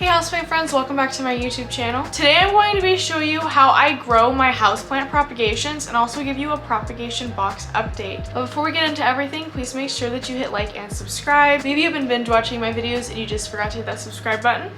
Hey Houseplant friends, welcome back to my YouTube channel. Today I'm going to be showing you how I grow my houseplant propagations and also give you a propagation box update. But before we get into everything, please make sure that you hit like and subscribe. Maybe you've been binge watching my videos and you just forgot to hit that subscribe button.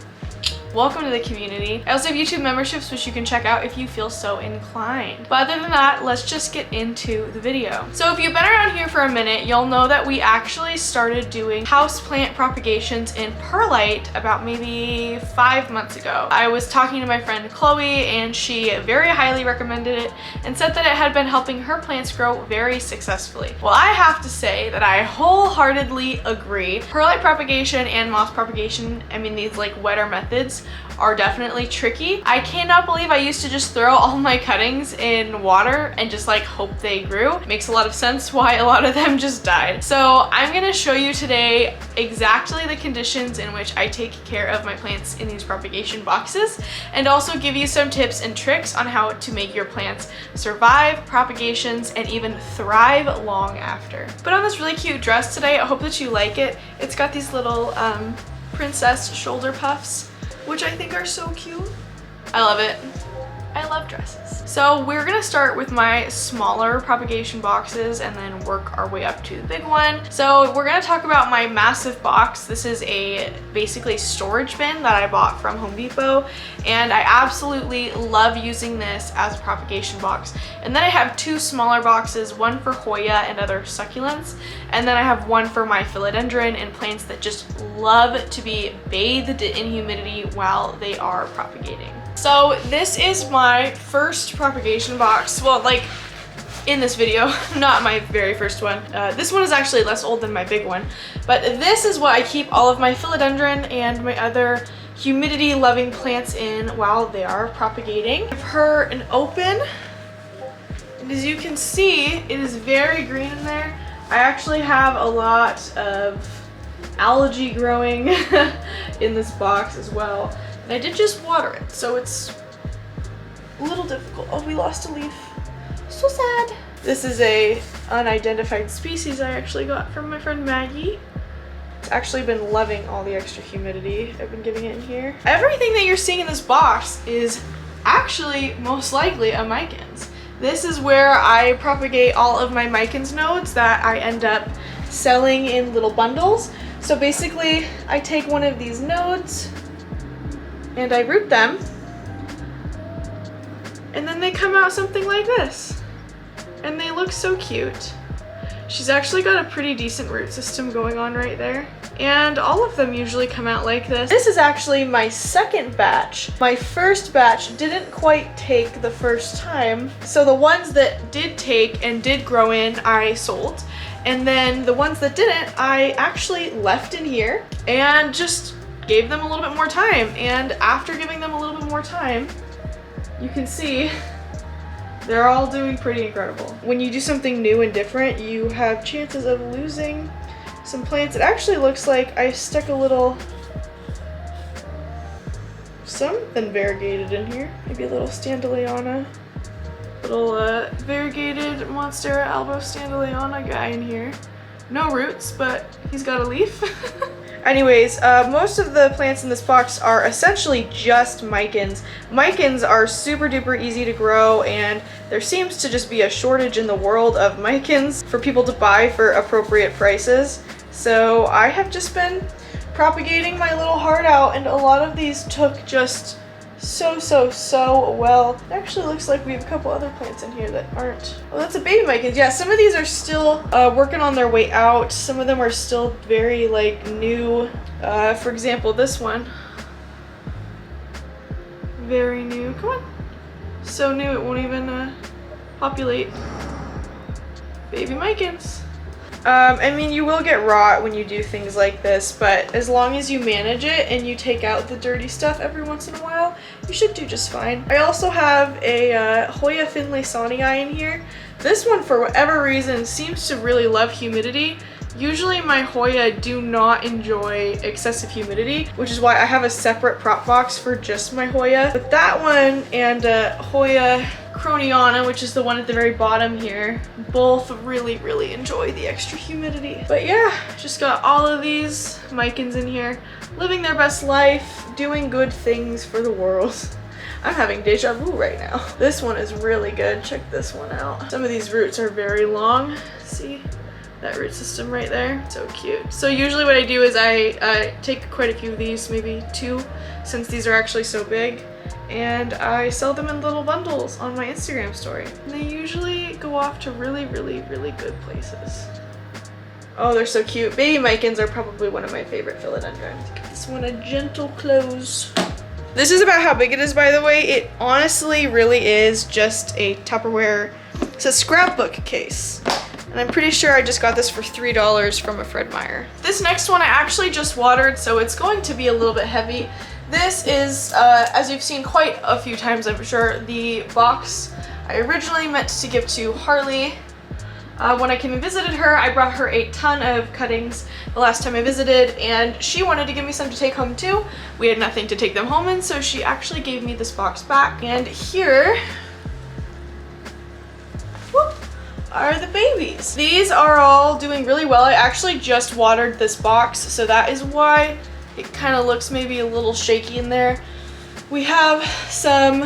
Welcome to the community. I also have YouTube memberships which you can check out if you feel so inclined. But other than that, let's just get into the video. So if you've been around here for a minute, you'll know that we actually started doing houseplant propagations in perlite about maybe 5 months ago. I was talking to my friend Chloe and she very highly recommended it and said that it had been helping her plants grow very successfully. Well, I have to say that I wholeheartedly agree. Perlite propagation and moss propagation, I mean these like wetter methods, are definitely tricky. I cannot believe I used to just throw all my cuttings in water and just like hope they grew. It makes a lot of sense why a lot of them just died. So I'm gonna show you today exactly the conditions in which I take care of my plants in these propagation boxes, and also give you some tips and tricks on how to make your plants survive propagations and even thrive long after. Put on this really cute dress today. I hope that you like it. It's got these little princess shoulder puffs, which I think are so cute. I love it. I love dresses. So we're gonna start with my smaller propagation boxes and then work our way up to the big one. So we're gonna talk about my massive box. This is a basically storage bin that I bought from Home Depot, and I absolutely love using this as a propagation box. And then I have two smaller boxes, one for Hoya and other succulents, and then I have one for my philodendron and plants that just love to be bathed in humidity while they are propagating. So this is my first propagation box. Well, like in this video, not my very first one. This one is actually less old than my big one, but this is what I keep all of my philodendron and my other humidity loving plants in while they are propagating. Give her an open, and as you can see, it is very green in there. I actually have a lot of algae growing in this box as well. And I did just water it, so it's a little difficult. Oh, we lost a leaf. So sad. This is a unidentified species I actually got from my friend Maggie. It's actually been loving all the extra humidity I've been giving it in here. Everything that you're seeing in this box is actually most likely a micans. This is where I propagate all of my micans nodes that I end up selling in little bundles. So basically, I take one of these nodes and I root them, and then they come out something like this, and they look so cute. She's actually got a pretty decent root system going on right there, and all of them usually come out like this. This is actually my second batch. My first batch didn't quite take the first time, so the ones that did take and did grow in, I sold, and then the ones that didn't, I actually left in here and just gave them a little bit more time. And after giving them a little bit more time, you can see they're all doing pretty incredible. When you do something new and different, you have chances of losing some plants. It actually looks like I stuck a little something variegated in here. Maybe a little Standaleana, little variegated Monstera albo Standaleana guy in here. No roots, but he's got a leaf. Anyways, most of the plants in this box are essentially just micans. Micans are super duper easy to grow, and there seems to just be a shortage in the world of micans for people to buy for appropriate prices. So I have just been propagating my little heart out, and a lot of these took just so well. It actually looks like we have a couple other plants in here that aren't. Oh, that's a baby micans. Yeah, some of these are still working on their way out. Some of them are still very like new. For example, this one. Very new. Come on. So new it won't even populate. Baby micans. I mean, you will get rot when you do things like this, but as long as you manage it and you take out the dirty stuff every once in a while, you should do just fine. I also have a Hoya finlaysonii in here. This one, for whatever reason, seems to really love humidity, Usually my Hoya do not enjoy excessive humidity, which is why I have a separate prop box for just my Hoya. But that one and Hoya Croniana, which is the one at the very bottom here, both really enjoy the extra humidity. But yeah, just got all of these Micans in here, living their best life, doing good things for the world. I'm having deja vu right now. This one is really good. Check this one out. Some of these roots are very long. See? That root system right there, so cute. So usually what I do is I take quite a few of these, maybe 2, since these are actually so big, and I sell them in little bundles on my Instagram story. And they usually go off to really good places. Oh, they're so cute. Baby Micans are probably one of my favorite philodendrons. Give this one a gentle close. This is about how big it is, by the way. It honestly really is just a Tupperware, it's a scrapbook case. And I'm pretty sure I just got this for $3 from a Fred Meyer. This next one I actually just watered, so it's going to be a little bit heavy. This is, as you've seen quite a few times, I'm sure, the box I originally meant to give to Harley. When I came and visited her, I brought her a ton of cuttings the last time I visited, and she wanted to give me some to take home too. We had nothing to take them home in, so she actually gave me this box back. And here, whoop, are the babies. These are all doing really well. I actually just watered this box, so that is why it kind of looks maybe a little shaky in there. We have some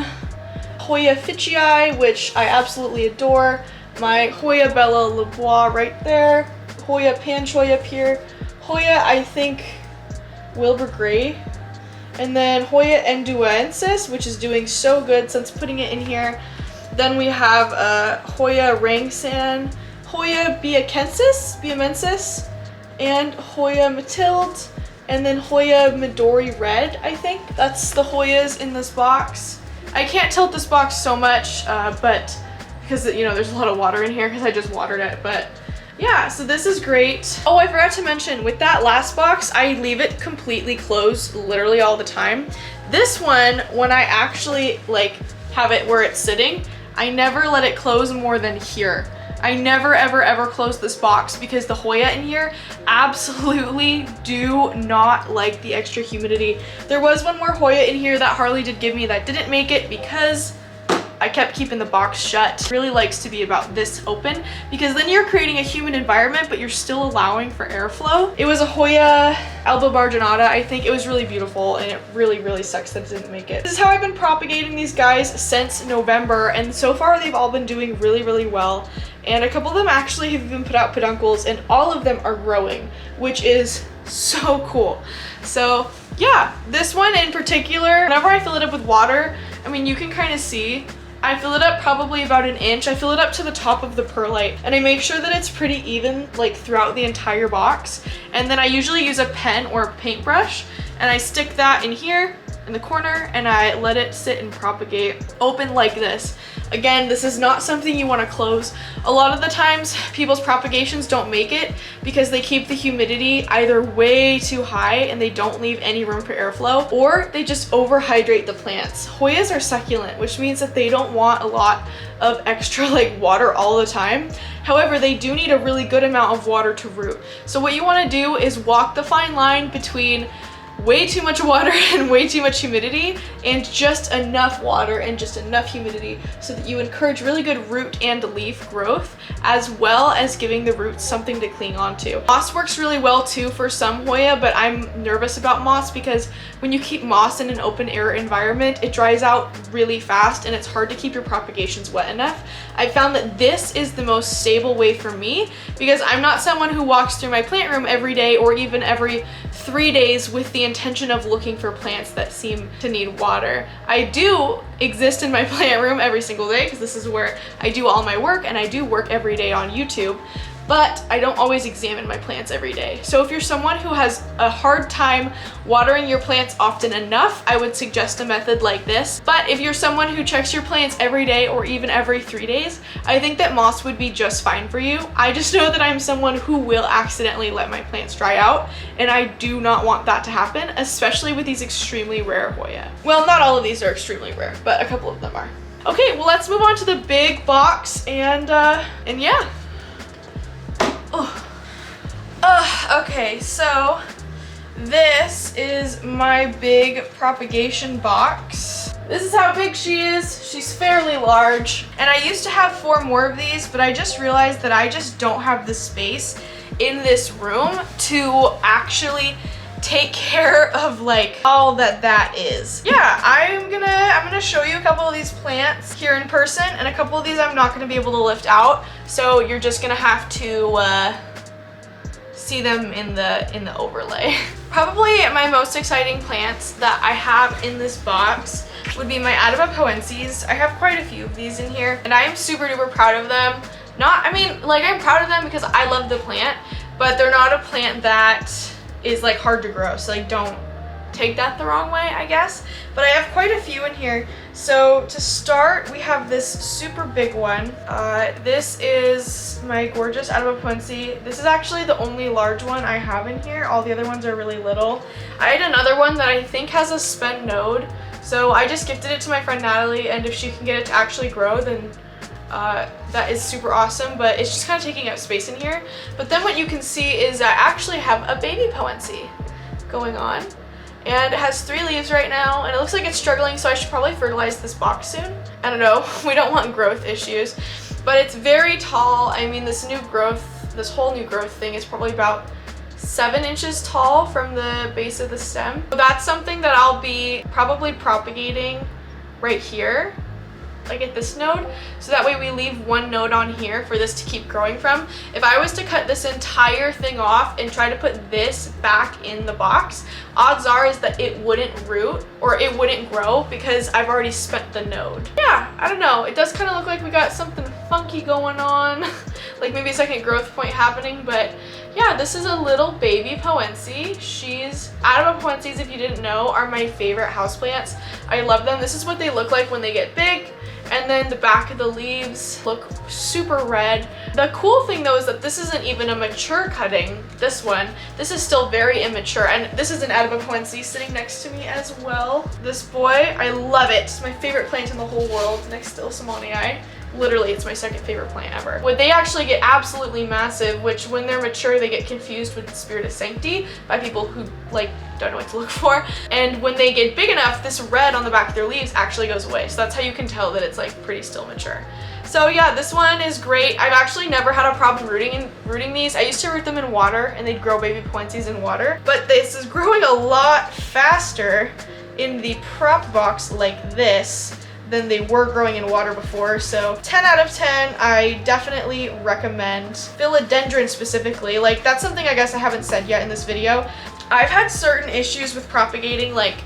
Hoya Ficii, which I absolutely adore. My Hoya Bella LeBois right there. Hoya Panchoy up here. Hoya, I think, Wilbur Gray. And then Hoya Enduensis, which is doing so good since putting it in here. Then we have Hoya Rangsan, Hoya Biamensis, and Hoya Matilde, and then Hoya Midori Red, I think. That's the Hoyas in this box. I can't tilt this box so much, but because, you know, there's a lot of water in here because I just watered it, but yeah, so this is great. Oh, I forgot to mention, with that last box, I leave it completely closed literally all the time. This one, when I actually like have it where it's sitting, I never let it close more than here. I never ever close this box because the Hoya in here absolutely do not like the extra humidity. There was one more Hoya in here that Harley did give me that didn't make it because I kept keeping the box shut. It really likes to be about this open because then you're creating a humid environment but you're still allowing for airflow. It was a Hoya Alba Barginata, I think. It was really beautiful and it really sucks that it didn't make it. This is how I've been propagating these guys since November, and so far they've all been doing really well. And a couple of them actually have even put out peduncles, and all of them are growing, which is so cool. So yeah, this one in particular, whenever I fill it up with water, I mean, you can kind of see, I fill it up probably about 1 inch. I fill it up to the top of the perlite, and I make sure that it's pretty even like throughout the entire box. And then I usually use a pen or a paintbrush, and I stick that in here in the corner, and I let it sit and propagate open like this. Again, this is not something you want to close. A lot of the times people's propagations don't make it because they keep the humidity either way too high and they don't leave any room for airflow, or they just overhydrate the plants. Hoyas are succulent, which means that they don't want a lot of extra like water all the time. However, they do need a really good amount of water to root. So what you want to do is walk the fine line between way too much water and way too much humidity, and just enough water and just enough humidity so that you encourage really good root and leaf growth, as well as giving the roots something to cling onto. Moss works really well too for some Hoya, but I'm nervous about moss because when you keep moss in an open air environment, it dries out really fast and it's hard to keep your propagations wet enough. I found that this is the most stable way for me because I'm not someone who walks through my plant room every day or even every 3 days with the intention of looking for plants that seem to need water. I do exist in my plant room every single day because this is where I do all my work, and I do work every day on YouTube, but I don't always examine my plants every day. So if you're someone who has a hard time watering your plants often enough, I would suggest a method like this. But if you're someone who checks your plants every day or even every 3 days, I think that moss would be just fine for you. I just know that I'm someone who will accidentally let my plants dry out, and I do not want that to happen, especially with these extremely rare Hoya. Well, not all of these are extremely rare, but a couple of them are. Okay, well, let's move on to the big box, and yeah. Okay, so this is my big propagation box. This is how big she is. She's fairly large. And I used to have 4 more of these, but I just realized that I just don't have the space in this room to actually take care of like all that is. Yeah, I'm gonna show you a couple of these plants here in person, and a couple of these I'm not gonna be able to lift out, so you're just gonna have to see them in the overlay. Probably my most exciting plants that I have in this box would be my Adabapoenses. I have quite a few of these in here, and I am super duper proud of them. I'm proud of them because I love the plant, but they're not a plant that is like hard to grow, so like don't take that the wrong way, I guess. But I have quite a few in here. So to start, we have this super big one. This is my gorgeous Adabapoense. This is actually the only large one I have in here. All the other ones are really little. I had another one that I think has a spend node, so I just gifted it to my friend Natalie, and if she can get it to actually grow, then that is super awesome, but it's just kind of taking up space in here. But then what you can see is I actually have a baby Poense going on, and it has 3 leaves right now, and it looks like it's struggling, so I should probably fertilize this box soon. I don't know, we don't want growth issues, but it's very tall. I mean, this whole new growth thing is probably about 7 inches tall from the base of the stem. So that's something that I'll be probably propagating right here, like at this node, so that way we leave 1 node on here for this to keep growing from. If I was to cut this entire thing off and try to put this back in the box, odds are is that it wouldn't root or it wouldn't grow because I've already spent the node. Yeah, I don't know. It does kind of look like we got something funky going on, like maybe a second growth point happening, but yeah, this is a little baby Poense. Adabapoenses, if you didn't know, are my favorite houseplants. I love them. This is what they look like when they get big. And then the back of the leaves look super red. The cool thing though is that this isn't even a mature cutting, this one. This is still very immature, and this is an Adabapoense sitting next to me as well. This boy, I love it. It's my favorite plant in the whole world next to Ilsamanii. Literally, it's my second favorite plant ever. When they actually get absolutely massive, which when they're mature, they get confused with the Spirit of Sanctity by people who like don't know what to look for. And when they get big enough, this red on the back of their leaves actually goes away. So that's how you can tell that it's like pretty still mature. So yeah, this one is great. I've actually never had a problem rooting these. I used to root them in water, and they'd grow baby Poenses in water. But this is growing a lot faster in the prop box like this than they were growing in water before. So 10 out of 10, I definitely recommend. Philodendron specifically, like that's something I guess I haven't said yet in this video. I've had certain issues with propagating like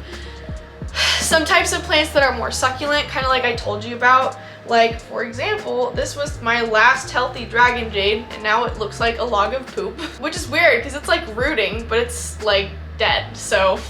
some types of plants that are more succulent, kind of like I told you about. Like for example, this was my last healthy dragon jade, and now it looks like a log of poop, which is weird because it's like rooting, but it's like dead, so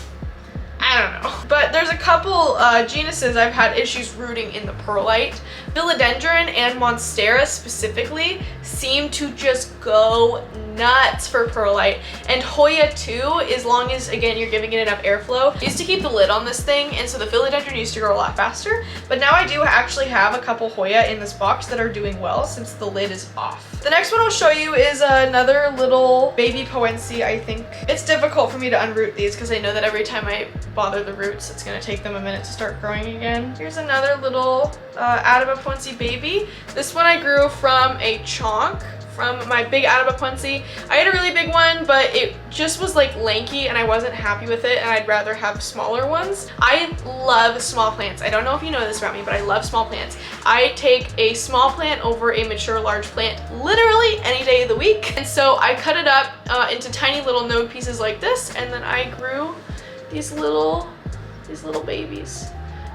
I don't know. But there's a couple genuses I've had issues rooting in the perlite. Philodendron and Monstera specifically seem to just go nuts for perlite. And Hoya too, as long as, again, you're giving it enough airflow. I used to keep the lid on this thing, and so the Philodendron used to grow a lot faster. But now I do actually have a couple Hoya in this box that are doing well since the lid is off. The next one I'll show you is another little baby Poense, I think. It's difficult for me to unroot these because I know that every time I bother the roots, it's gonna take them a minute to start growing again. Here's another little Adabapoense baby. This one I grew from a chonk from my big Adabapoense. I had a really big one, but it just was like lanky and I wasn't happy with it, and I'd rather have smaller ones. I love small plants. I don't know if you know this about me, but I love small plants. I take a small plant over a mature large plant literally any day of the week. And so I cut it up into tiny little node pieces like this, and then I grew these little babies.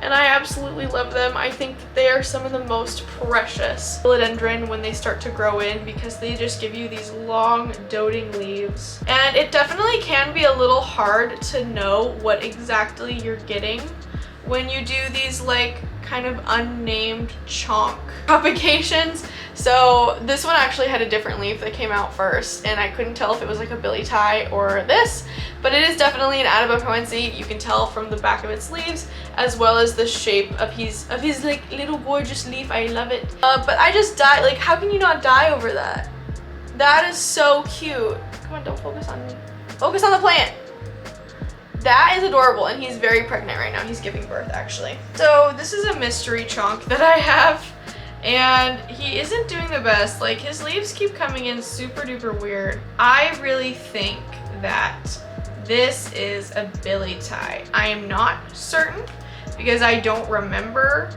And I absolutely love them. I think that they are some of the most precious philodendron when they start to grow in, because they just give you these long doting leaves. And it definitely can be a little hard to know what exactly you're getting when you do these like kind of unnamed chonk propagations. So this one actually had a different leaf that came out first, and I couldn't tell if it was like a billy tie or this, but it is definitely an Adabapoense. You can tell from the back of its leaves, as well as the shape of his like little gorgeous leaf. I love it. But I just died. Like, how can you not die over that? That is so cute. Come on, don't focus on me. Focus on the plant. That is adorable, and he's very pregnant right now. He's giving birth, actually. So this is a mystery chunk that I have, and he isn't doing the best. Like, his leaves keep coming in super duper weird. I really think that this is a billy tie. I am not certain because I don't remember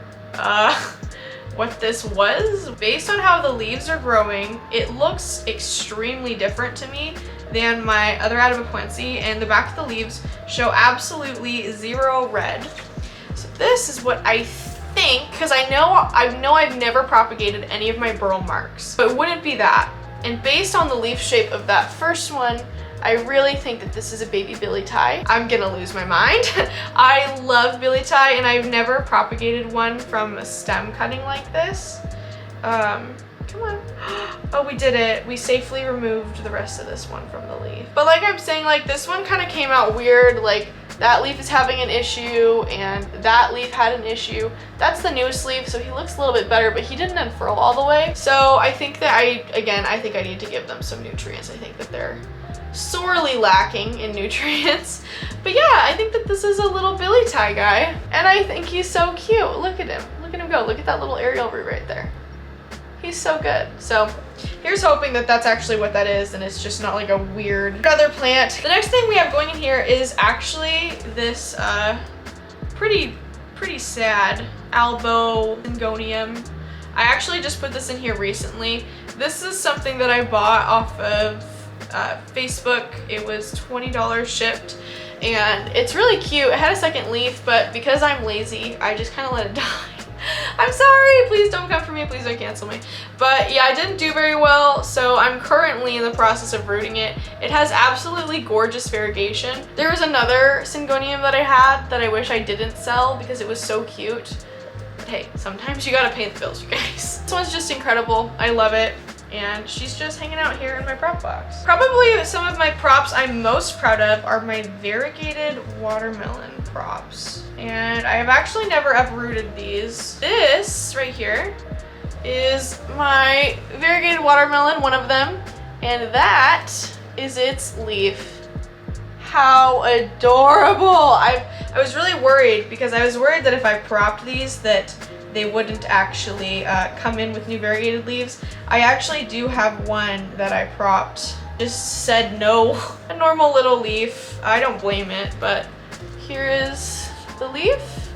what this was. Based on how the leaves are growing, it looks extremely different to me than my other Adabaquense, and the back of the leaves show absolutely zero red. So this is what I think, because I know I've never propagated any of my burl marks, but it wouldn't be that. And based on the leaf shape of that first one, I really think that this is a baby billy tie. I'm gonna lose my mind. I love billy tie, and I've never propagated one from a stem cutting like this. Come on. Oh, we did it. We safely removed the rest of this one from the leaf. But like I'm saying, like, this one kind of came out weird. Like, that leaf is having an issue, and that leaf had an issue. That's the newest leaf, so he looks a little bit better, but he didn't unfurl all the way. So I think that I think I need to give them some nutrients. I think that they're sorely lacking in nutrients. But yeah, I think that this is a little billy tie guy, and I think he's so cute. Look at him. Look at him go. Look at that little aerial root right there. He's so good. So here's hoping that that's actually what that is, and it's just not like a weird other plant. The next thing we have going in here is actually this pretty sad albo syngonium. I actually just put this in here recently. This is something that I bought off of Facebook. It was $20 shipped, and it's really cute. It had a second leaf, but because I'm lazy, I just kind of let it die. I'm sorry, please don't come for me, please don't cancel me. But yeah, I didn't do very well, so I'm currently in the process of rooting it. It has absolutely gorgeous variegation. There was another syngonium that I had that I wish I didn't sell because it was so cute. But hey, sometimes you gotta pay the bills, you guys. This one's just incredible, I love it. And she's just hanging out here in my prop box. Probably some of my props I'm most proud of are my variegated watermelon props. And I have actually never uprooted these. This right here is my variegated watermelon, one of them, and that is its leaf. How adorable! I was really worried because I was worried that if I propped these that they wouldn't actually come in with new variegated leaves. I actually do have one that I propped. Just said no. A normal little leaf. I don't blame it, but here is the leaf.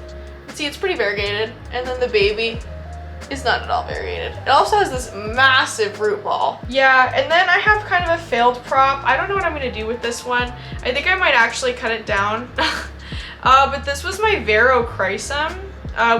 See, it's pretty variegated. And then the baby is not at all variegated. It also has this massive root ball. Yeah, and then I have kind of a failed prop. I don't know what I'm gonna do with this one. I think I might actually cut it down. But this was my Varochrysum.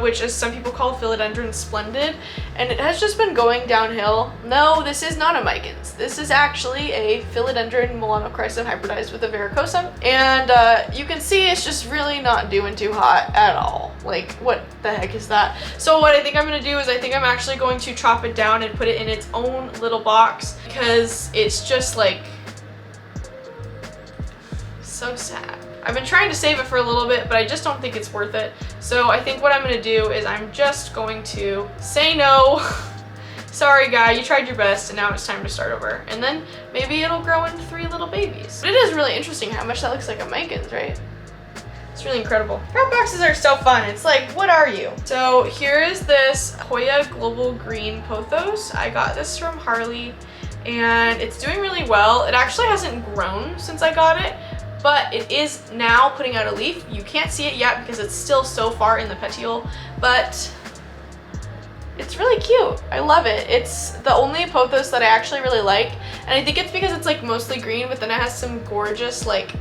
Which as some people call Philodendron splendid, and it has just been going downhill. No, this is not a micans. This is actually a Philodendron melanochrysum hybridized with a varicosum, and you can see it's just really not doing too hot at all. Like, what the heck is that? So what I think I'm gonna do is I think I'm actually going to chop it down and put it in its own little box because it's just like so sad. I've been trying to save it for a little bit, but I just don't think it's worth it. So I think what I'm gonna do is I'm just going to say no. Sorry guy, you tried your best and now it's time to start over. And then maybe it'll grow into 3 little babies. But it is really interesting how much that looks like a micans, right? It's really incredible. Prop boxes are so fun. It's like, what are you? So here is this Hoya Global Green Pothos. I got this from Harley and it's doing really well. It actually hasn't grown since I got it, but it is now putting out a leaf. You can't see it yet because it's still so far in the petiole, but it's really cute. I love it. It's the only pothos that I actually really like, and I think it's because it's like mostly green, but then it has some gorgeous like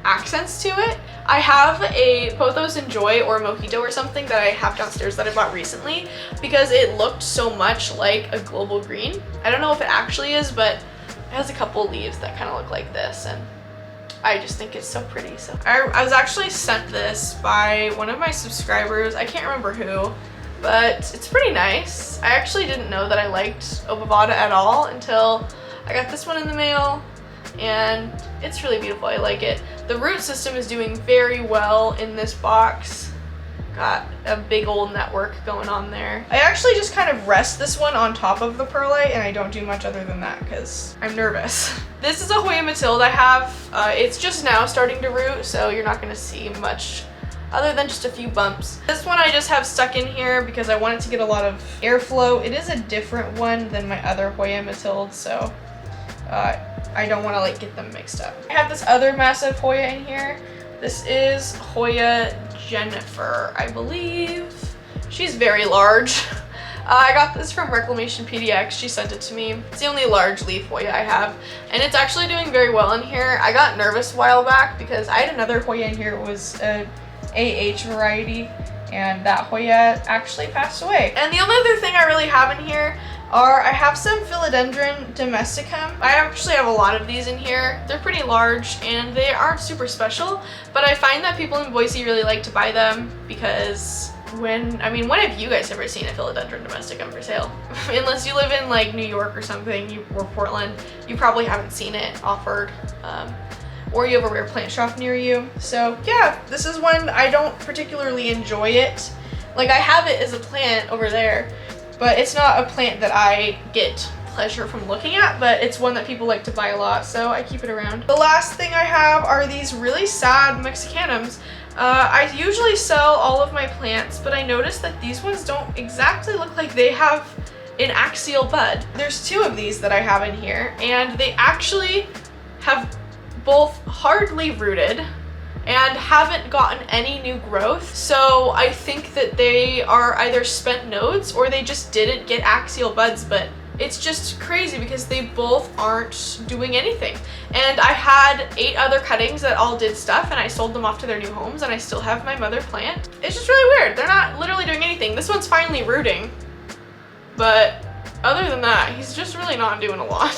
accents to it. I have a Pothos Enjoy or Mojito or something that I have downstairs that I bought recently because it looked so much like a global green. I don't know if it actually is, but it has a couple leaves that kind of look like this, and I just think it's so pretty. So I was actually sent this by one of my subscribers. I can't remember who, but it's pretty nice. I actually didn't know that I liked Obavada at all until I got this one in the mail, and it's really beautiful. I like it. The root system is doing very well in this box. got a big old network going on there. I actually just kind of rest this one on top of the perlite, and I don't do much other than that because I'm nervous. This is a Hoya Matilde I have. It's just now starting to root, so you're not gonna see much other than just a few bumps. This one I just have stuck in here because I want it to get a lot of airflow. It is a different one than my other Hoya Matilde, so I don't want to like get them mixed up. I have this other massive Hoya in here. This is Hoya Jennifer, I believe. She's very large. I got this from Reclamation PDX. She sent it to me. It's the only large leaf Hoya I have, and it's actually doing very well in here. I got nervous a while back because I had another Hoya in here. It was a AH variety, and that Hoya actually passed away. And the only other thing I really have in here I have some Philodendron domesticum. I actually have a lot of these in here. They're pretty large and they aren't super special, but I find that people in Boise really like to buy them because when have you guys ever seen a Philodendron domesticum for sale? Unless you live in like New York or something, or Portland, you probably haven't seen it offered. Or you have a rare plant shop near you. So yeah, this is one I don't particularly enjoy it. Like I have it as a plant over there, but it's not a plant that I get pleasure from looking at, but it's one that people like to buy a lot, so I keep it around. The last thing I have are these really sad Mexicanums. I usually sell all of my plants, but I noticed that these ones don't exactly look like they have an axial bud. There's two of these that I have in here, and they actually have both hardly rooted and haven't gotten any new growth. So I think that they are either spent nodes or they just didn't get axial buds, but it's just crazy because they both aren't doing anything. And I had 8 other cuttings that all did stuff, and I sold them off to their new homes, and I still have my mother plant. It's just really weird. They're not literally doing anything. This one's finally rooting, but other than that, he's just really not doing a lot.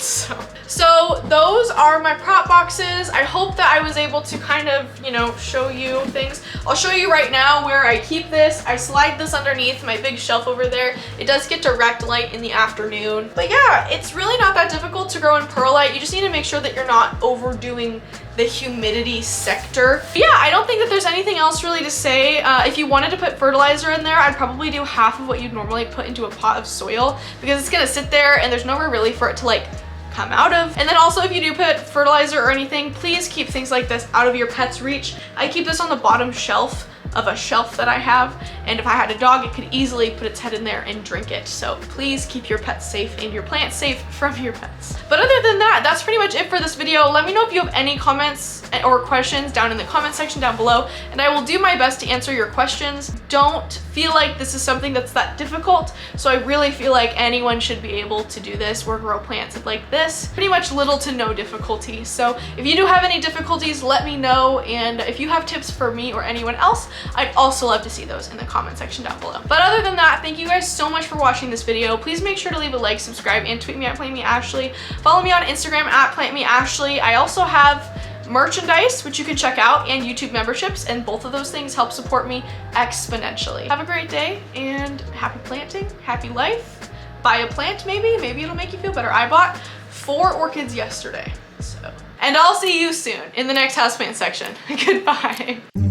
So those are my prop boxes. I hope that I was able to kind of, you know, show you things. I'll show you right now where I keep this. I slide this underneath my big shelf over there. It does get direct light in the afternoon. But yeah, it's really not that difficult to grow in perlite. You just need to make sure that you're not overdoing the humidity sector. But yeah, I don't think that there's anything else really to say. If you wanted to put fertilizer in there, I'd probably do half of what you'd normally put into a pot of soil because it's gonna sit there and there's nowhere really for it to like come out of. And then also if you do put fertilizer or anything, please keep things like this out of your pet's reach. I keep this on the bottom shelf of a shelf that I have, and if I had a dog, it could easily put its head in there and drink it. So please keep your pets safe and your plants safe from your pets. But other than that, that's pretty much it for this video. Let me know if you have any comments or questions down in the comment section down below, and I will do my best to answer your questions. Don't feel like this is something that's that difficult, so I really feel like anyone should be able to do this or grow plants like this. Pretty much little to no difficulty. So if you do have any difficulties, let me know, and if you have tips for me or anyone else, I'd also love to see those in the comment section down below. But other than that, thank you guys so much for watching this video. Please make sure to leave a like, subscribe, and tweet me at PlantMeAshley. Follow me on Instagram at PlantMeAshley. I also have merchandise, which you can check out, and YouTube memberships, and both of those things help support me exponentially. Have a great day, and happy planting, happy life. Buy a plant maybe it'll make you feel better. I bought 4 orchids yesterday, so. And I'll see you soon in the next houseplant section. Goodbye.